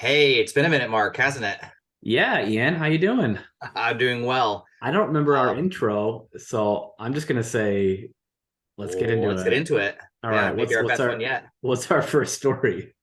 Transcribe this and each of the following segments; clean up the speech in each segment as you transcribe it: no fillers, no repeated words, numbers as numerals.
Hey, it's been a minute, Mark, hasn't it? Yeah, Ian, how you doing? I'm doing well. I don't remember our Um, intro, so I'm just gonna say let's get well, into let's get it. into it. All Yeah, right, maybe what's our what's best one our yet. what's our first story?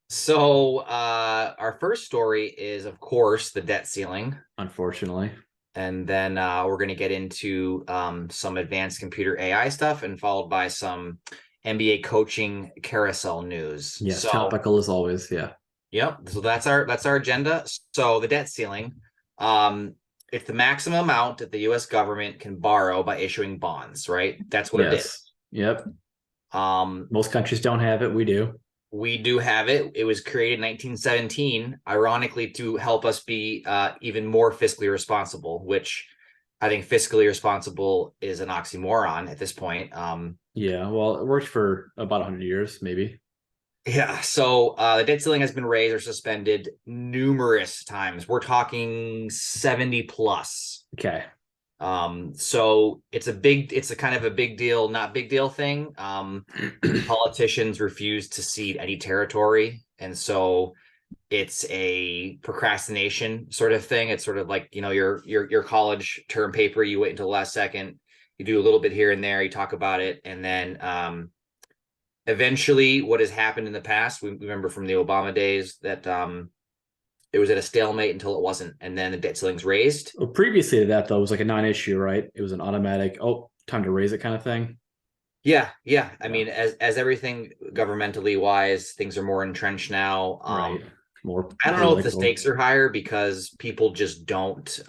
Our first story is, of course, the debt ceiling, Unfortunately. and then we're going to get into some advanced computer AI stuff, and followed by some NBA coaching carousel news. Yes, So, topical as always. Yeah. yep. So that's our agenda. So the debt ceiling, um, it's the maximum amount that the U.S. government can borrow by issuing bonds, right? That's what it is. Yes. Yep. Um, Most countries don't have it. We do. we do have it. It was created in 1917, ironically, to help us be even more fiscally responsible, which I think fiscally responsible is an oxymoron at this point. Yeah. Well, it worked for about 100 years, maybe. Yeah, so the debt ceiling has been raised or suspended numerous times. We're talking 70 plus. Okay. So it's a kind of a big deal, not big deal thing. Politicians refuse to cede any territory, and so it's a procrastination sort of thing. It's sort of like, your college term paper. You wait until the last second, you do a little bit here and there, you talk about it, and then eventually, what has happened in the past, we remember from the Obama days that it was at a stalemate until it wasn't, and then the debt ceiling's raised. Well, previously to that though, it was like a non-issue, right? It was an automatic, oh, time to raise it kind of thing. Yeah, yeah. I Yeah. mean, as everything governmentally wise, things are more entrenched now. Right. More I don't know if the political. stakes are higher because people just don't.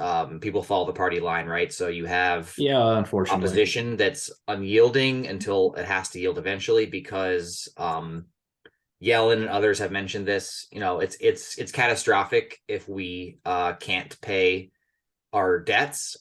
People follow the party line, right? So you have Yeah, unfortunately. opposition that's unyielding until it has to yield eventually because Yellen and others have mentioned this. It's catastrophic if we can't pay our debts.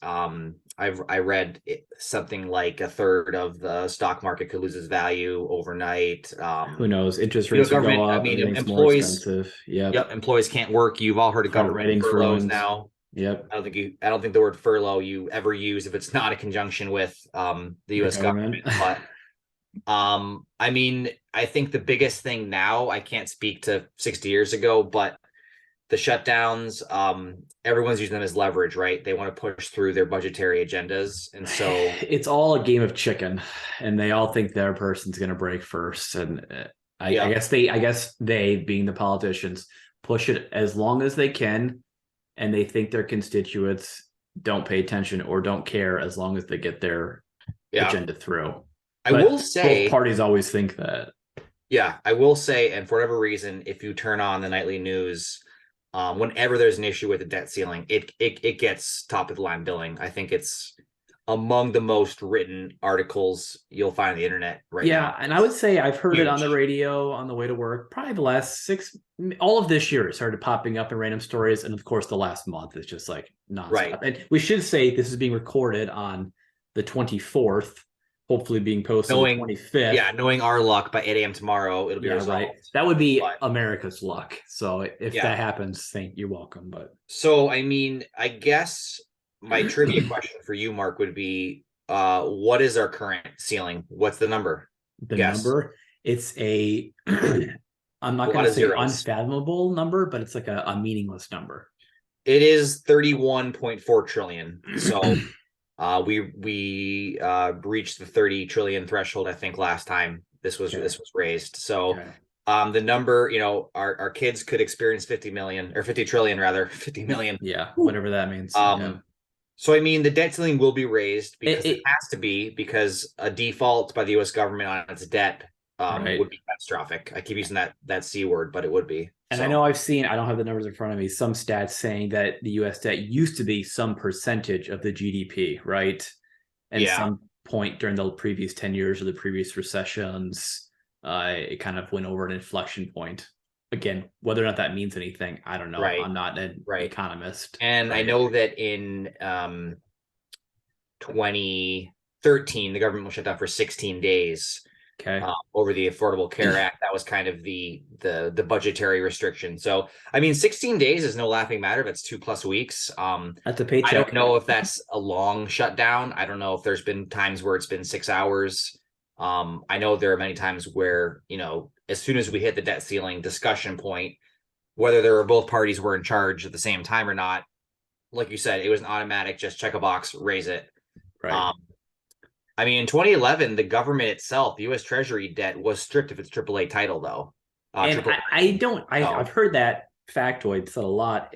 I read something like a third of the stock market could lose its value overnight. Who knows? Interest rates will go Government. I up. mean, Everything's more employees. expensive. Yep. Yep, employees can't work. You've all heard of Credit government ratings furloughs ruined. now. Yep. I don't think the word furlough you ever use if it's not in conjunction with the The U.S. government. government. But I mean, I think the biggest thing now. I can't speak to 60 years ago, but the shutdowns, everyone's using them as leverage, right? They want to push through their budgetary agendas. And so, It's all a game of chicken, and they all think their person's going to break first. And I yeah, guess they, being the politicians, push it as long as they can, and they think their constituents don't pay attention or don't care as long as they get their yeah. agenda through. I will But both say, parties always think that. yeah, I will say, and for whatever reason, if you turn on the nightly news, whenever there's an issue with the debt ceiling, it gets top of the line billing. I think it's among the most written articles you'll find on the internet right Yeah, now. and I would It's say I've heard it on the huge. radio on the way to work. Probably the last all of this year, it started popping up in random stories, and of course, the last month is just like nonstop. Right. And we should say this is being recorded on the 24th, hopefully being posted the Knowing, yeah, 25th. knowing our luck by 8 a.m. tomorrow, it'll be Yeah, right. resolved. That would be But America's luck. So if yeah. that happens, thank you're welcome. But So I mean, I guess my trivia question for you, Mark, would be what is our current ceiling? What's the number? the Guess. number, it's a I'm A not going lot to of say zeros. unfathomable number, but it's like a meaningless number. It is 31.4 trillion. So we reached the 30 trillion threshold, I think, last time Okay. this was raised. So Okay. the number, our kids could experience 50 million, or 50 trillion rather, 50 million. Yeah, whatever that means. Yeah. Um, so I mean, the debt ceiling will be raised It, because it it has to be, because a default by the U.S. government on its debt right. would be catastrophic. I keep using that C word, but it would be. And I So know I've seen, I don't have the numbers in front of me, some stats saying that the US debt used to be some percentage of the GDP, right? And yeah, some point during the previous 10 years or the previous recessions, it kind of went over an inflection point. Again, whether or not that means anything, I don't know. right, I'm not an right. economist, And I right? know that in 2013, the government was shut down for 16 days Okay. over the Affordable Care Act. That was kind of the budgetary restriction. So, I mean, 16 days is no laughing matter. That's 2+ weeks. That's a I don't paycheck. know if that's a long shutdown. I don't know if there's been times where it's been 6 hours. I know there are many times where, as soon as we hit the debt ceiling discussion point, whether there were both parties were in charge at the same time or not. Like you said, it was an automatic, just check a box, raise it. Right. Um, I mean, in 2011, the government itself, the U.S. Treasury debt was stripped of its AAA title, though. And AAA I rating. don't I've So, heard that factoid said a lot.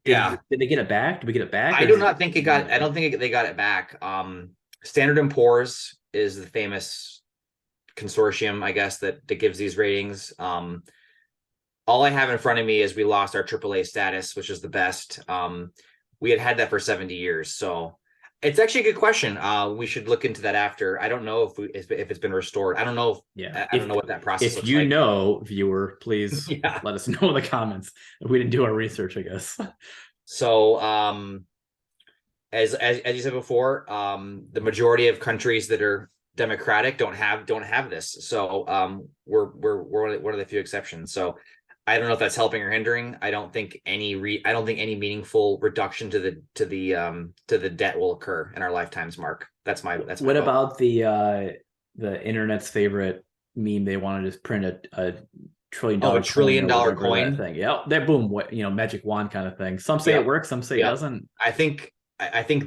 yeah, Did they get it back? Did we get it back, I or do does it not think it got. I continue? don't think they got it back. Standard and Poor's is the famous consortium, I guess, that gives these ratings. All I have in front of me is we lost our AAA status, which is the best. We had that for 70 years, so it's actually a good question. We should look into that after. I don't know if it's been restored. I don't know. Yeah. I don't know what that process If looks you like. know, viewer, please Yeah. let us know in the comments. We didn't do our research, I guess. So, as you said before, the majority of countries that are democratic don't have this. So, we're one of the few exceptions. So, I don't know if that's helping or hindering. I don't think any meaningful reduction to the debt will occur in our lifetimes, Mark. That's my What vote. about the internet's favorite meme? They want to just print a trillion Oh, a dollar coin trillion or dollar whatever that coin. thing. Yeah, that boom, what magic wand kind of thing. Some say it Yep. works, some say it Yep. doesn't. I think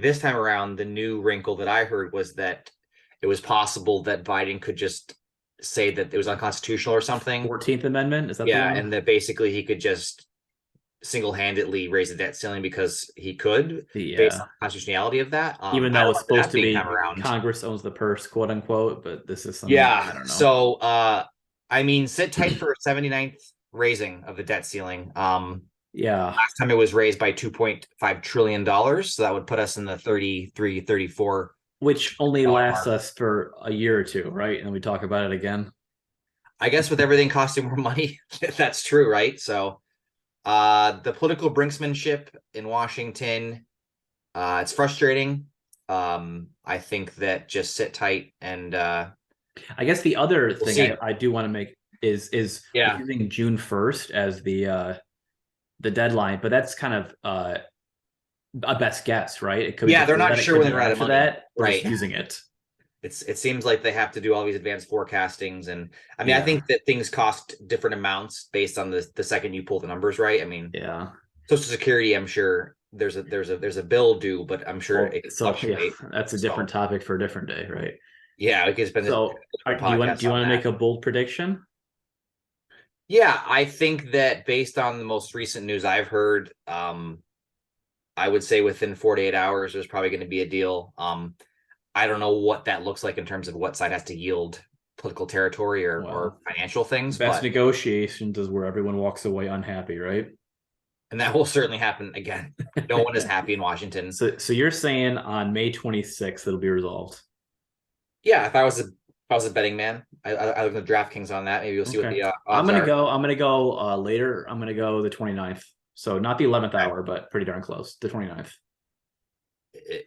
this time around, the new wrinkle that I heard was that it was possible that Biden could just say that it was unconstitutional or something. 14th Amendment, is that the Yeah, one? and that basically he could just single-handedly raise the debt ceiling because he could, based Yeah. on the constitutionality of that. Even I though don't it's know supposed that to being time be around. Congress owns the purse, quote unquote, but this is some, I Yeah. don't know. So I mean, sit tight for a 79th raising of the debt ceiling. Yeah. Last time it was raised by $2.5 trillion. So that would put us in the 33, 34 Which only lasts mark. us for a year or two, right? And we talk about it again. I guess with everything costing more money, that's true, right? So the political brinksmanship in Washington, it's frustrating. I think that just sit tight and I guess the other we'll thing see. I do want to make is we're Yeah. using June 1st as the deadline, but that's kind of a best guess, right? It could be Yeah, they're before not that, it sure could when they be run out of after money. that. We're just Right. using it. It seems like they have to do all these advanced forecastings, and I mean I Yeah. think that things cost different amounts based on the second you pull the numbers right. I mean, Yeah. Social Security, I'm sure there's a bill due, but I'm sure Well, it can so yeah, fluctuate. that's a different So topic for a different day, right? yeah, we could spend a So, different do podcast you on want to that. make a bold prediction? Yeah, I think that based on the most recent news I've heard, I would say within 48 hours there's probably going to be a deal. I don't know what that looks like in terms of what side has to yield political territory or Well, financial things, best but negotiations is where everyone walks away unhappy, right? and that will certainly happen again. No one is happy in Washington. So you're saying on May 26th it'll be resolved. Yeah, if I was a betting man, I look at the DraftKings on that. Maybe we'll see what Okay. the odds are. I'm gonna go later. I'm gonna go the 29th. So not the 11th Okay. hour, but pretty darn close. The 29th.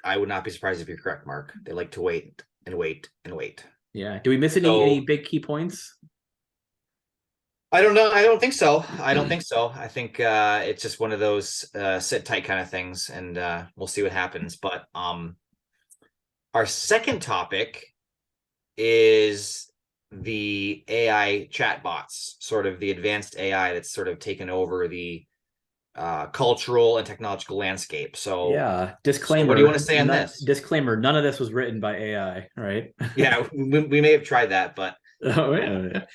I would not be surprised if you're correct, Mark. They like to wait and wait and wait. Yeah. Do we miss any So big key points? I don't know. I don't think so. I don't think so. I think it's just one of those sit tight kind of things, and we'll see what happens. But our second topic is the AI chatbots, sort of the advanced AI that's sort of taken over the cultural and technological landscape. So, Yeah. what do you want to say on this? Disclaimer. None of this was written by AI, right? Yeah, we may have tried that, but Oh, yeah.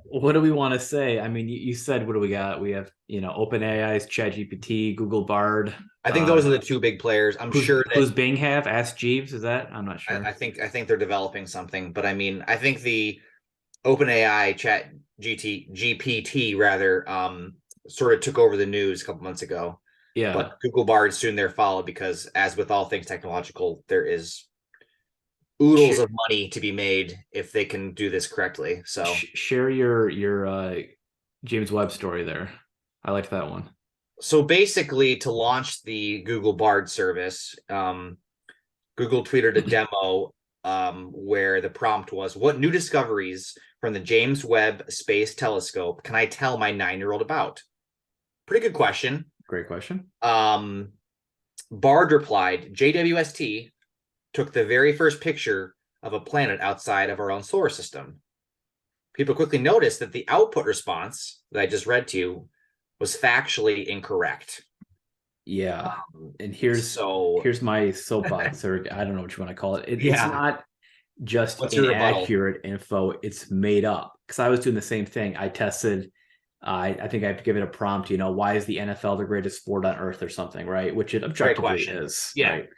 What do we want to say? I mean, you said what do we got? We have OpenAI's ChatGPT, Google Bard. I think those are the two big players. I'm sure that Who's Bing have? Ask Jeeves. Is that? I'm not I sure. think they're developing something, but I mean, I think the OpenAI Chat GPT rather sort of took over the news a couple months ago, Yeah. but Google Bard soon there followed because, as with all things technological, there is oodles Sh- of money to be made if they can do this correctly. So Share your James Webb story there. I liked that one. basically, to launch the Google Bard service, Google tweeted a demo where the prompt was, "What new discoveries from the James Webb Space Telescope can I tell my 9-year-old about?" Pretty good question. Great question. Bard replied, "JWST took the very first picture of a planet outside of our own solar system." People quickly noticed that the output response that I just read to you was factually incorrect. Yeah. And So here's my soapbox, or I don't know what you want to call it. It's yeah, not just what's your rebuttal? inaccurate info, it's made up. Because I was doing the same thing. I tested, I think I have to give it a prompt, why is the NFL the greatest sport on earth or something, right? Which it Great objectively question. is, Yeah. right?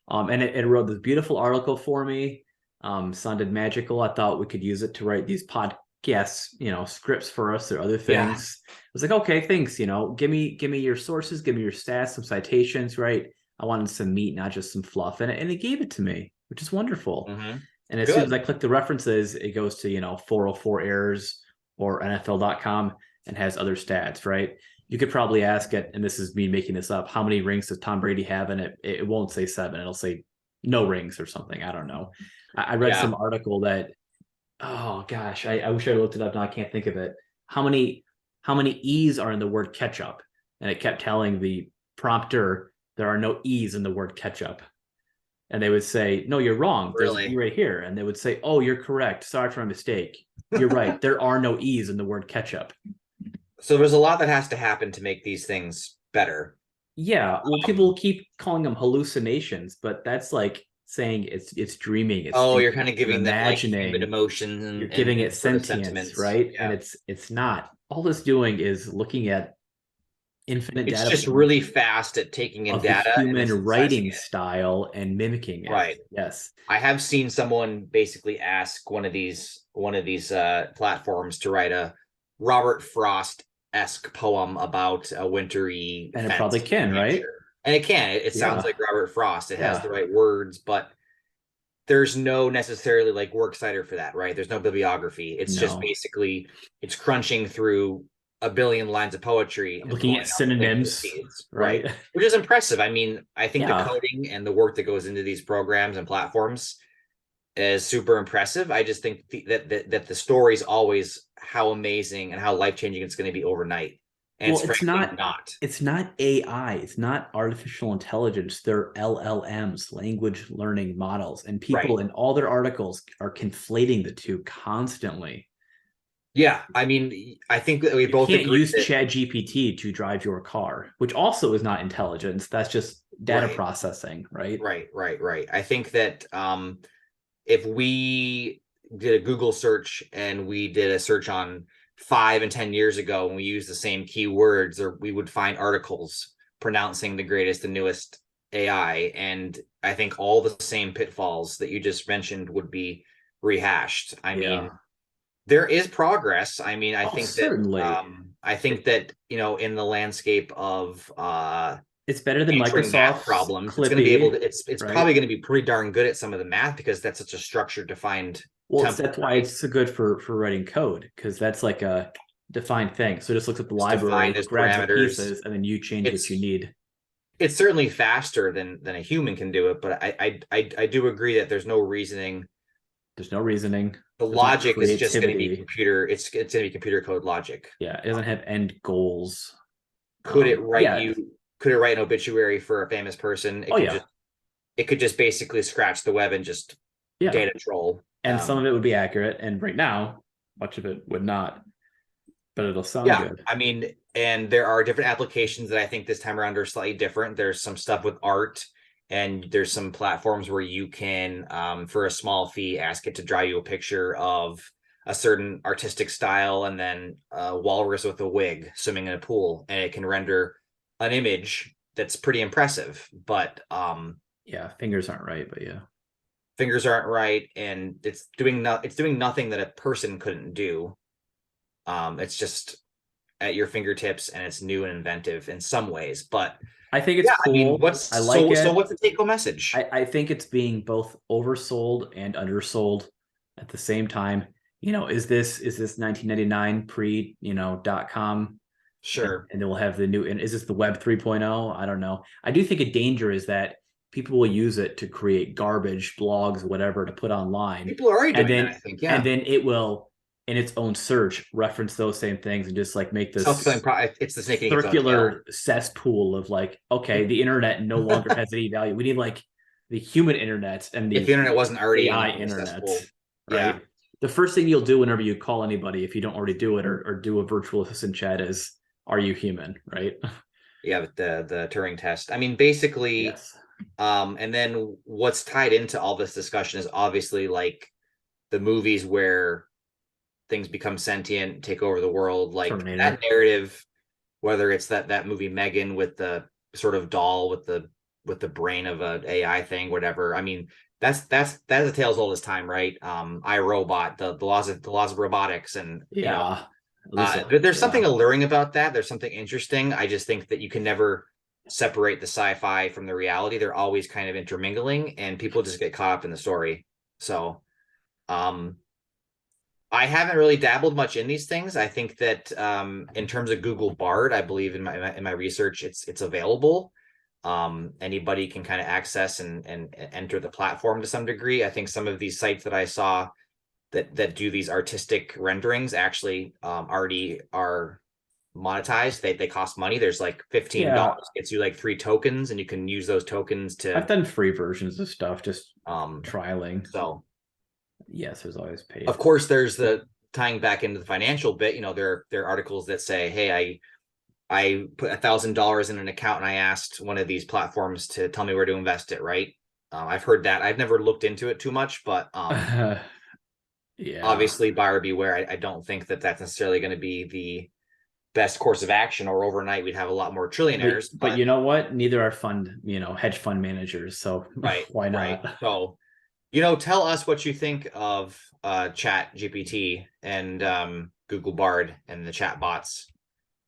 And it wrote this beautiful article for me. Sounded magical. I thought we could use it to write these podcasts, scripts for us or other Yeah. things. I was like, okay, thanks. Give me your sources, give me your stats, some citations, right? I wanted some meat, not just some fluff, and it gave it to me, which is wonderful. Mm-hmm. And as soon as Good. I click the references, it goes to 404 errors or NFL.com and has other stats, right? You could probably ask it, and this is me making this up, how many rings does Tom Brady have? And it won't say 7. It'll say no rings or something. I don't know. I read Yeah. some article that, oh gosh, I wish I looked it up. Now I can't think of it. How many E's are in the word ketchup? And it kept telling the prompter there are no E's in the word ketchup. And they would say, no, you're wrong. There's an E Really. right here. And they would say, oh, you're correct. Sorry for my mistake. You're right. There are no E's in the word ketchup. So there's a lot that has to happen to make these things better. Yeah. Well, people keep calling them hallucinations, but that's like saying it's dreaming, it's Oh, you're thinking, kind of it's giving them like human imagining, emotions you're giving and it sort of sentience, sentiments. right? And Yeah. it's not. All it's doing is looking at infinite It's data just points really fast at taking in of the data and then human synthesizing writing it. style and mimicking it. Right. Yes. I have seen someone basically ask one of these platforms to write a Robert Frost-esque poem about a wintry And it fence probably in New can, right? Hampshire. And it can. It sounds Yeah. like Robert Frost. It has Yeah. the right words, but there's no necessarily like works cited for that, right? There's no bibliography. It's just No. basically it's crunching through a billion lines of poetry and Looking pulling at out the things it synonyms, sees, right? right? Which is impressive. I mean, I think the Yeah. coding and the work that goes into these programs and platforms is super impressive. I just think that the story is always how amazing and how life changing it's going to be overnight, and Well, it's frankly not. it's not AI, it's not artificial intelligence. They're LLMs, language learning models, and people Right. in all their articles are conflating the two constantly. Yeah. I mean, I think that we You both can't agree use that Chat GPT to drive your car, which also is not intelligence. That's just data right, processing, right? right. I think that if we did a Google search and we did a search on 5 and 10 years ago and we used the same keywords, or we would find articles pronouncing the greatest and newest AI. And I think all the same pitfalls that you just mentioned would be rehashed. I Yeah. mean, there is progress. I mean, Oh, certainly. I think that, in the landscape of It's better than answering math Microsoft's problems, it's going to be able Clippy, to it's right? probably going to be pretty darn good at some of the math because that's such a structured defined Well, template, that's why right? it's so good for writing code, because that's like a defined thing. So it just looks at the It's defined library, as grabs the parameters. pieces, and then you change what you It's need. it's certainly faster than a human can do it, but I do agree that there's no reasoning. There's no reasoning. The There's no logic is just going to be creativity. computer. It's going to be computer code logic. Yeah, it doesn't have end goals. Could it write Yeah. you? Could it write an obituary for a famous person? Oh yeah. It could just basically scratch the web and just Yeah. data troll. And some of it would be accurate, and right now, much of it would not, but it'll sound Yeah, good. I mean, and there are different applications that I think this time around are slightly different. There's some stuff with art, and there's some platforms where you can, for a small fee, ask it to draw you a picture of a certain artistic style, and then a walrus with a wig swimming in a pool, and it can render an image that's pretty impressive. But Yeah, fingers aren't right, but yeah. fingers aren't right, and it's doing nothing that a person couldn't do. It's just at your fingertips and it's new and inventive in some ways. But I think it's yeah, I mean, cool. what's I like so it. what's the take home message? I think it's being both oversold and undersold at the same time. Is this 1999 pre, .com, Sure. and then we'll have the new, and is this the web 3.0? I don't know. I do think a danger is that people will use it to create garbage blogs, whatever, to put online. People are already And doing that, I then think. and Yeah. then it will in its own search reference those same things and just like make Self-fulfilling this it's the snake eating its own tail. circular cesspool of like, okay, the internet no longer has any value. We need like the human internet and If the the internet wasn't already AI in the internet, cesspool. Yeah. right? The first thing you'll do whenever you call anybody, if you don't already do it or do a virtual assistant chat, is are you human, right? Yeah, but the Turing test. I mean, basically, Yes. and then what's tied into all this discussion is obviously like the movies where things become sentient, take over the world, like that Terminator. narrative, whether it's that movie Megan with the sort of doll with the brain of a AI thing, whatever. I mean, that's a tale as old as time, right? I Robot, the laws of robotics, and Yeah. At least, there's yeah. something alluring about that. There's something interesting. I just think that you can never separate the sci-fi from the reality. They're always kind of intermingling, and people just get caught up in the story. So, um, I haven't really dabbled much in these things. I think that in terms of Google Bard, I believe in my research, it's available. Anybody can kind of access and enter the platform to some degree. I think some of these sites that I saw that do these artistic renderings actually already are monetized. They cost money. There's like Yeah. $15 gets you like 3 tokens, and you can use those tokens I've to done free versions of stuff, just um trialing. so Yes, there's always of paid. course there's the tying back into the financial bit. There are articles that say, hey, I put $1,000 in an account and I asked one of these platforms to tell me where to invest it, right? I've heard that. I've never looked into it too much, but Yeah. obviously buyer beware. I don't think that that's necessarily going to be the best course of action, or overnight we'd have a lot more trillionaires. But But you know what? Neither are hedge fund managers. So right, why right. not? So tell us what you think of Chat GPT and Google Bard and the chat bots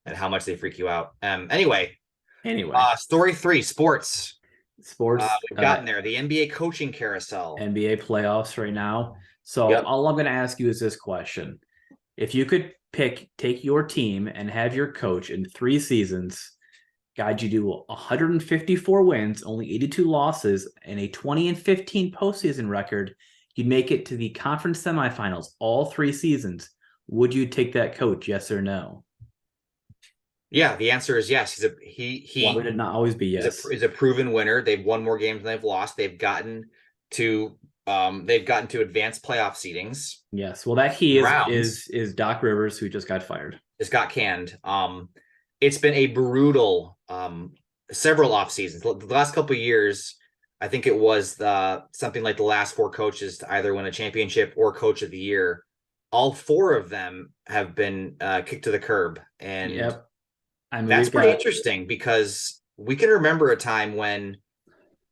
and how much they freak you out. Anyway, Anyway, story 3, sports. sports, We've gotten there. The NBA coaching carousel. NBA playoffs right now. So Yep. all I'm going to ask you is this question. If you could take your team and have your coach in 3 seasons guide you to 154 wins, only 82 losses, and a 20-15 postseason record, you'd make it to the conference semifinals all 3 seasons. Would you take that coach? Yes or no? Yeah, the answer is yes. Why would it not always be yes? Is a proven winner. They've won more games than they've lost. To they've gotten to advanced playoff seedings. Yes. Well, that he is Rounds is is Doc Rivers, who just got fired. just got canned. It's been a brutal several off seasons. The last couple of years, I think it was something like the last 4 coaches to either win a championship or coach of the year. All 4 of them have been kicked to the curb, and Yep. I mean, that's we've pretty got interesting because we can remember a time when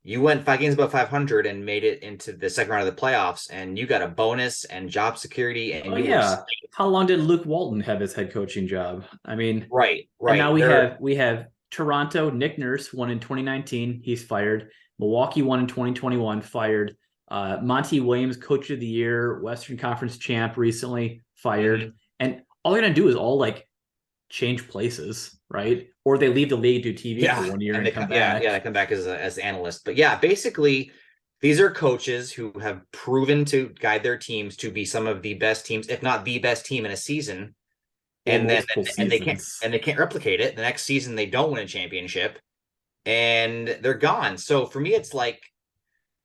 you went 5 games above 500 and made it into the second round of the playoffs, and you got a bonus and job security, and oh you were yeah. How long did Luke Walton have his head coaching job? I mean, right, and now right. we have Toronto. Nick Nurse won in 2019. He's fired. Milwaukee won in 2021. Fired. Monty Williams, Coach of the Year, Western Conference champ, recently fired. Mhm. And all they're gonna do is all like change places, right? Or they leave the league, do TV for Yeah, 1 year, and and they come they back. come back as analysts. But yeah, basically, these are coaches who have proven to guide their teams to be some of the best teams, if not the best team in a season, Or and then multiple and seasons. they can't replicate it. The next season they don't win a championship, and they're gone. So for me, it's like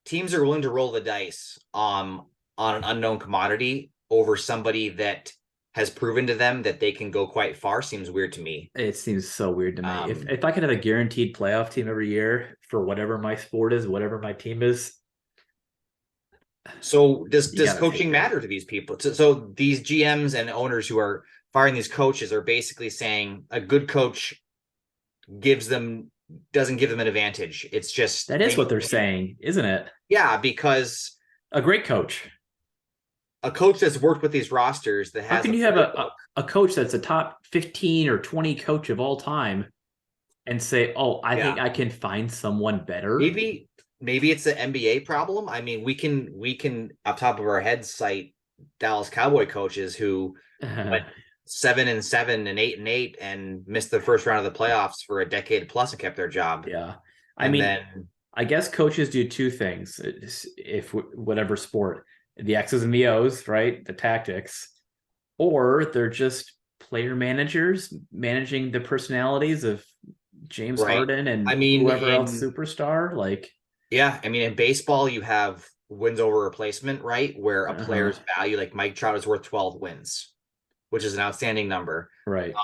teams are willing to roll the dice on an unknown commodity over somebody that has proven to them that they can go quite far. Seems weird to me. It seems so weird to me. If Um, if I could have a guaranteed playoff team every year for whatever my sport is, whatever my team is, So you does gotta coaching take it. matter to these people? So these GMs and owners who are firing these coaches are basically saying a good coach gives them doesn't give them an advantage. It's just That they is need what they're to win. saying, isn't it? Yeah, because A great coach. a coach that's worked with these rosters that How has can a you have playbook, a coach that's a top 15 or 20 coach of all time and say, oh, I think yeah, I can find someone better? maybe maybe it's an NBA problem. I mean, we can up top of our heads cite Dallas Cowboy coaches who went 7-7 and 8-8 and missed the first round of the playoffs for a decade plus and kept their job. Yeah. I And mean, then I guess coaches do two things. If whatever sport, the X's and the O's, right? The tactics, or they're just player managers managing the personalities of James right. Harden I and mean, whoever else in superstar. Like, yeah, I mean in baseball you have wins over replacement, right? Where a uh-huh, player's value, like Mike Trout, is worth 12 wins, which is an outstanding number. right.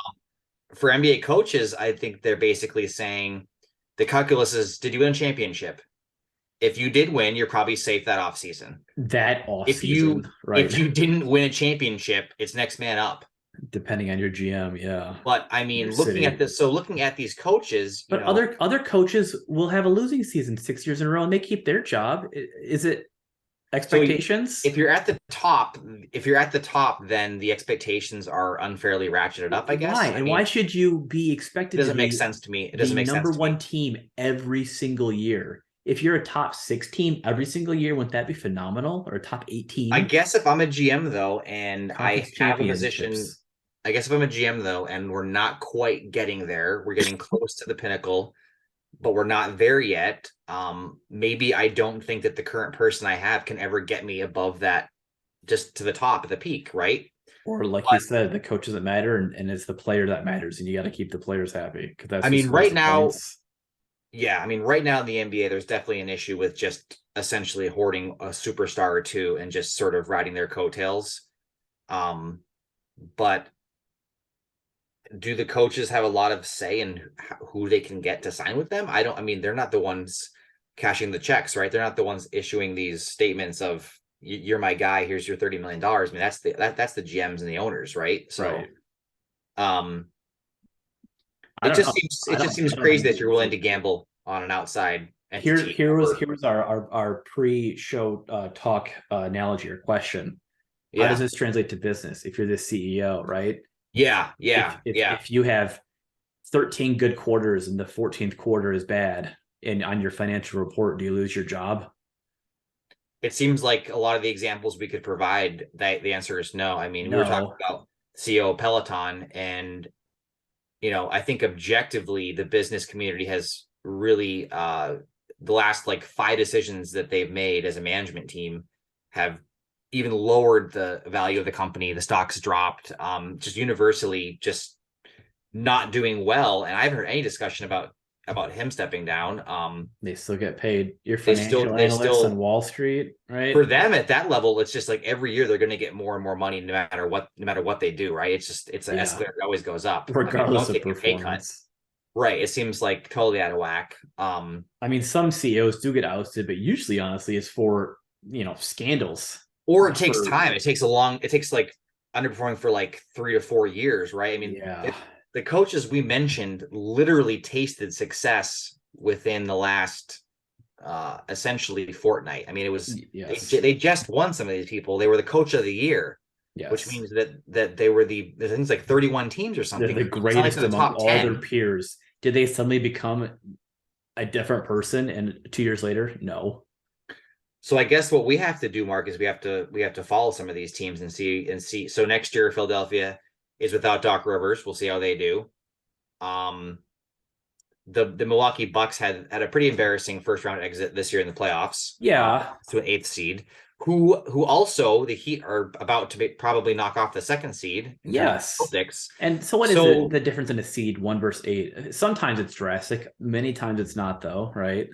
for NBA coaches, I think they're basically saying the calculus is, did you win a championship? If you did win, you're probably safe that offseason. That off If season, you right? if you didn't win a championship, it's next man up. Depending on your GM, yeah. But I Your mean, looking at city. this, so looking at these coaches, But other coaches will have a losing season 6 years in a row and they keep their job. Is it so expectations? if you're at the top, then the expectations are unfairly ratcheted up, I Why? guess. I And why mean, should you be it expected to doesn't make be sense to me. It the doesn't make number sense to me. one team every single year? If you're a top six team every single year, wouldn't that be phenomenal? Or a top eight I team? guess if I'm a GM though, and I Conference have a position, championships. I guess if I'm a GM though, and we're not quite getting there, we're getting close to the pinnacle, but we're not there yet. Maybe I don't think that the current person I have can ever get me above that, just to the top of the peak, right? Or like you But said, the coach doesn't matter and it's the player that matters, and you got to keep the players happy because that's I who mean, scores right the now, points. yeah, I mean, right now in the NBA, there's definitely an issue with just essentially hoarding a superstar or two and just sort of riding their coattails. Um, but do the coaches have a lot of say in who they can get to sign with them? I mean, they're not the ones cashing the checks, right? They're not the ones issuing these statements of you're my guy, here's your $30 million. I mean, that's the GMs and the owners, right? So Right. um I don't know. it just seems I don't crazy hate that it you're if willing you to gamble on an outside here entity here was over, here's our pre-show talk analogy or question. How does yeah. this translate to business if you're the CEO, right? Yeah, If yeah, if yeah. if you have 13 good quarters and the 14th quarter is bad and on your financial report, do you lose your job? It seems like a lot of the examples we could provide that the answer is no. I mean, we were talking No. about CEO of Peloton, and I think objectively the business community has really the last like 5 decisions that they've made as a management team have even lowered the value of the company. The stock's dropped, just universally just not doing well. And I haven't heard any discussion about him stepping down. They still get paid. Your They still financial they analysts on still Wall Street, For right? them at that level, it's just like every year they're going to get more and more money no matter what they do, right? It's an Yeah, escalator that always goes up. I mean, regardless don't of take a pay cut. performance. Right. It seems like totally out of whack. I mean, some CEOs do get ousted, but usually, honestly, it's for scandals, Or it not takes for time. It takes like underperforming for like 3 to 4 years, right? I mean, yeah, the coaches we mentioned literally tasted success within the last essentially fortnight. I mean, it was yes, they just won some of these people. They were the coach of the year, which yes. means that they were the things like 31 teams or They're something. the It's not like greatest they're the among top all their 10. peers. Did they suddenly become a different person and 2 years later? No. So I guess what we have to do, Mark, is we have to follow some of these teams and see. So next year, Philadelphia is without Doc Rivers. We'll see how they do. Um, the Milwaukee Bucks had a pretty embarrassing first round exit this year in the playoffs, Yeah. to an eighth seed. Who also the Heat are about to probably knock off the second seed in terms of Yes. Celtics. And so what is So the difference in a seed 1 versus 8? Sometimes it's drastic. Many times it's not though, right?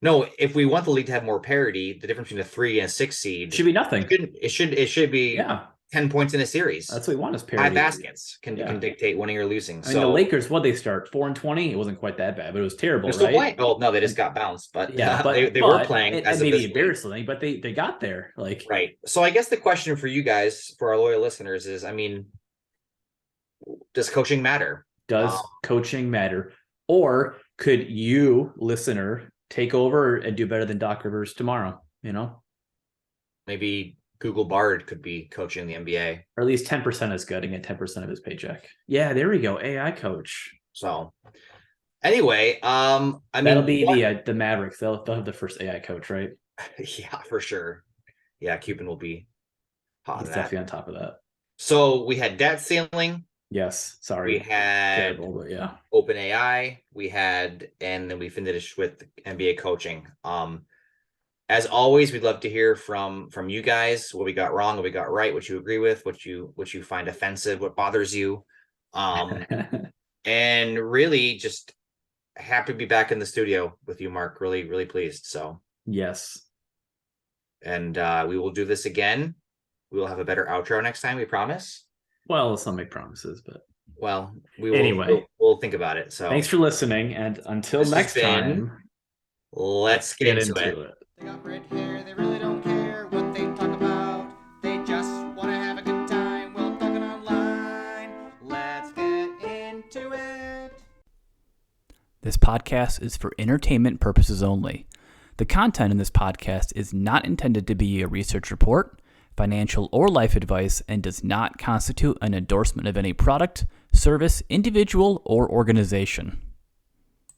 no, if we want the league to have more parity, the difference between a 3 and a 6 It seed should be nothing. it should be Yeah. 10 points in a series. That's what we want is 5 baskets can Yeah. dictate winning or losing. I mean, the So Lakers, what they start 4-20. It wasn't quite that bad, but it was they're terrible, still right? playing. Oh no, they just And got bounced, but yeah, they were but playing as and of maybe this week. embarrassingly, but they got there. Like, Right. So I guess the question for you guys, for our loyal listeners, is, I mean, does coaching matter? Um, does coaching matter, or could you, listener, take over and do better than Doc Rivers tomorrow? Maybe Google Bard could be coaching the NBA. Or at least 10% is good and get 10% of his paycheck. Yeah, there we go. AI coach. So anyway, I That'll mean, be what? the Mavericks. They'll have the first AI coach, right? Yeah, for sure. Yeah, Cuban will be hot He's on that. definitely on top of that. So we had debt ceiling, Yes. we Sorry. had Terrible, but yeah. open AI, and then we finished with NBA coaching. As always, we'd love to hear from you guys, what we got wrong, what we got right, what you agree with, what you find offensive, what bothers you. Um, and really just happy to be back in the studio with you, Mark. Really, really pleased. So, Yes. and we will do this again. We will have a better outro next time, we promise. Well, let's not make promises, but Well, we will. Anyway, we'll think about it. So thanks for listening, and until this has next been. time, Let's get into it. it. They got red hair, they really don't care what they talk about. They just want to have a good time while talking online. Let's get into it. This podcast is for entertainment purposes only. The content in this podcast is not intended to be a research report, financial, or life advice, and does not constitute an endorsement of any product, service, individual, or organization.